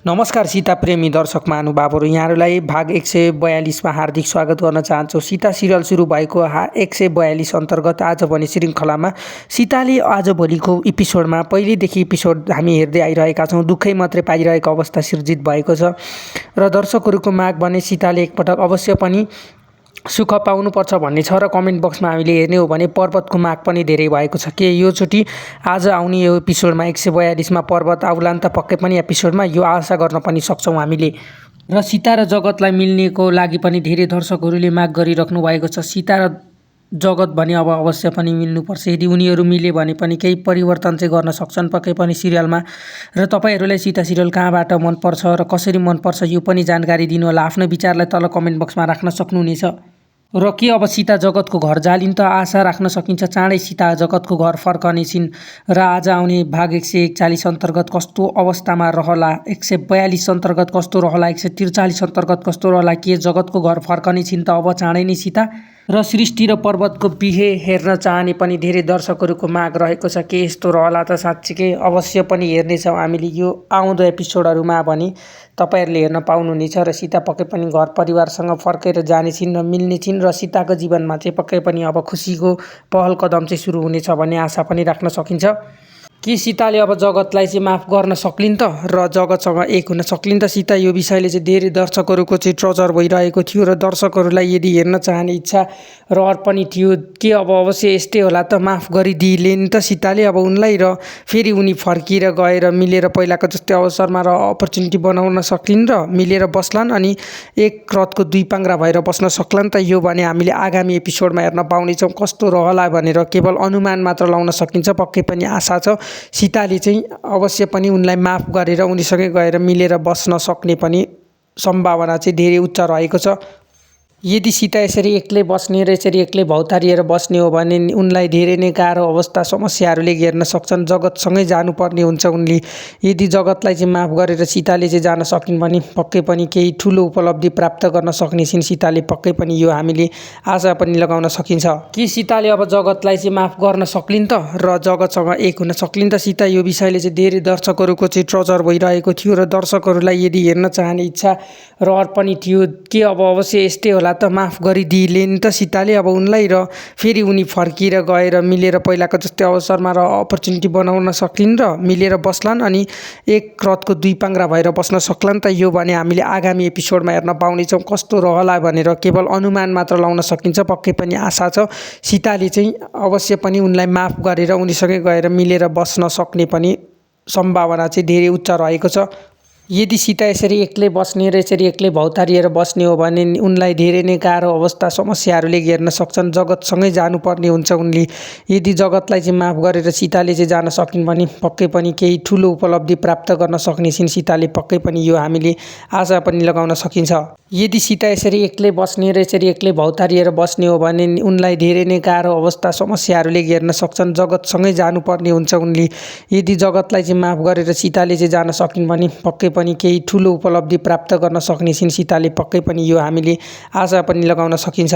नमस्कार सीता प्रेमी दर्शक महानुभावहरू, यहाँहरूलाई भाग 142 हार्दिक स्वागत गर्न चाहन्छु। सीता सिरियल सुरु भएको 142 अन्तर्गत आज भने श्रृङ्खलामा सीताले आजभोलिको एपिसोडमा पहिलेदेखि एपिसोड हामी हेर्दै आइरहेका छौँ। दुःखै मात्रै पाइरहेको अवस्था सिर्जित भएको छ र दर्शकहरूको माग भने सीताले एकपटक अवश्य पनि सुख पाउनुपर्छ भन्ने छ र कमेन्ट बक्समा हामीले हेर्ने हो भने पर्वतको माग पनि धेरै भएको छ कि योचोटि आज आउने यो एपिसोडमा 142मा पर्वत आउलान् त पक्कै पनि एपिसोडमा यो आशा गर्न पनि सक्छौँ हामीले। र सीता र जगतलाई मिल्नेको लागि पनि धेरै दर्शकहरूले माग गरिराख्नु भएको छ। सीता र जगत भने अब अवश्य पनि मिल्नुपर्छ। यदि उनीहरू मिले भने पनि केही परिवर्तन चाहिँ गर्न सक्छन् पक्कै पनि सिरियलमा। र तपाईँहरूलाई सीता सिरियल कहाँबाट मनपर्छ र कसरी मनपर्छ यो पनि जानकारी दिनुहोला। आफ्नो विचारलाई तल कमेन्ट बक्समा राख्न सक्नुहुनेछ। र के अब सीता जगतको घर जालिन् त आशा राख्न सकिन्छ चाँडै सीता जगतको घर फर्कने छिन् र आज आउने भाग 141 अन्तर्गत कस्तो अवस्थामा रहला, 142 अन्तर्गत कस्तो रहला, 143 अन्तर्गत कस्तो रहला, के जगतको घर फर्कने छिन् त अब चाँडै नै सीता र सृष्टि र पर्वतको बिहे हेर्न चाहने पनि धेरै दर्शकहरूको माग रहेको छ। के यस्तो रहला त साँच्चीकै अवश्य पनि हेर्नेछौँ हामीले यो आउँदो एपिसोडहरूमा भने तपाईँहरूले हेर्न पाउनुहुनेछ। र सीता पक्कै पनि घर परिवारसँग फर्केर जाने छिन् र मिल्ने छिन् र सीताको जीवनमा चाहिँ पक्कै पनि अब खुसीको पहल कदम चाहिँ सुरु हुनेछ भन्ने आशा पनि राख्न सकिन्छ। कि सीताले अब जगतलाई चाहिँ माफ गर्न सक्लिन् त र जगतसँग एक हुन सक्लिन् त सीता, यो विषयले चाहिँ धेरै दर्शकहरूको चाहिँ ट्रजर भइरहेको थियो र दर्शकहरूलाई यदि हेर्न चाहने इच्छा रहर पनि थियो के अब अवश्य यस्तै होला त माफ गरिदिइले नि त सीताले अब उनलाई र फेरि उनी फर्किएर गएर मिलेर पहिलाको जस्तै अवसरमा र अपर्च्युनिटी बनाउन सक्लिन् र मिलेर बस्लान् अनि एक रथको दुई पाङ्ग्रा भएर बस्न सक्लान् त। यो भने हामीले आगामी एपिसोडमा हेर्न पाउनेछौँ कस्तो रहला भनेर केवल अनुमान मात्र लाउन सकिन्छ। पक्कै पनि आशा छ सीताले चाहिँ अवश्य पनि उनलाई माफ गरेर उनीसँगै गएर मिलेर बस्न सक्ने पनि सम्भावना चाहिँ धेरै उच्च रहेको छ। यदि सीता यसरी एक्लै बस्ने र यसरी एक्लै भौतारिएर बस्ने हो भने उनलाई धेरै नै गाह्रो अवस्था समस्याहरूले घेर्न सक्छन्। जगतसँगै जानुपर्ने हुन्छ उनले। यदि जगतलाई चाहिँ माफ गरेर सीताले चाहिँ जान सकिन् भने पक्कै पनि केही ठुलो उपलब्धि प्राप्त गर्न सक्ने छिन् सीताले। पक्कै पनि यो हामीले आशा पनि लगाउन सकिन्छ कि सीताले अब जगतलाई चाहिँ माफ गर्न सक्लिन् त र जगतसँग एक हुन सक्लिन् त सीता, यो विषयले चाहिँ धेरै दर्शकहरूको चाहिँ ट्रजर भइरहेको थियो र दर्शकहरूलाई यदि हेर्न चाहने इच्छा रहर पनि थियो के अब अवश्य यस्तै होला त माफ गरिदिइले नि त सीताले अब उनलाई र फेरि उनी फर्किएर गएर मिलेर पहिलाको जस्तै अवसरमा र अपर्च्युनिटी बनाउन सक्लिन् र मिलेर बस्लान् अनि एक रथको दुई पाङ्ग्रा भएर बस्न सक्लान् त। यो भने हामीले आगामी एपिसोडमा हेर्न पाउनेछौँ कस्तो रहला भनेर केवल अनुमान मात्र लाउन सकिन्छ। पक्कै पनि आशा छ सीताले चाहिँ अवश्य पनि उनलाई माफ गरेर उनीसँगै गएर मिलेर बस्न सक्ने पनि सम्भावना चाहिँ धेरै उच्च रहेको छ। यदि सीता यसरी एक्लै बस्ने र यसरी एक्लै भौतारिएर बस्ने हो भने उनलाई धेरै नै गाह्रो अवस्था समस्याहरूले घेर्न सक्छन्। जगतसँगै जानुपर्ने हुन्छ उनले। यदि जगतलाई चाहिँ माफ गरेर सीताले चाहिँ जान सकिन् भने पक्कै पनि केही ठुलो उपलब्धि प्राप्त गर्न सक्ने छिन् सीताले। पक्कै पनि यो हामीले आशा पनि लगाउन सकिन्छ। यदि सीता यसरी एक्लै बस्ने र यसरी एक्लै भौतारिएर बस्ने हो भने उनलाई धेरै नै गाह्रो अवस्था समस्याहरूले घेर्न सक्छन्। जगतसँगै जानुपर्ने हुन्छ उनले। यदि जगतलाई चाहिँ माफ गरेर सीताले चाहिँ जान सकिन् भने पक्कै पनि केही ठुलो उपलब्धि प्राप्त गर्न सक्ने छिन् सीताले। पक्कै पनि यो हामीले आशा पनि लगाउन सकिन्छ।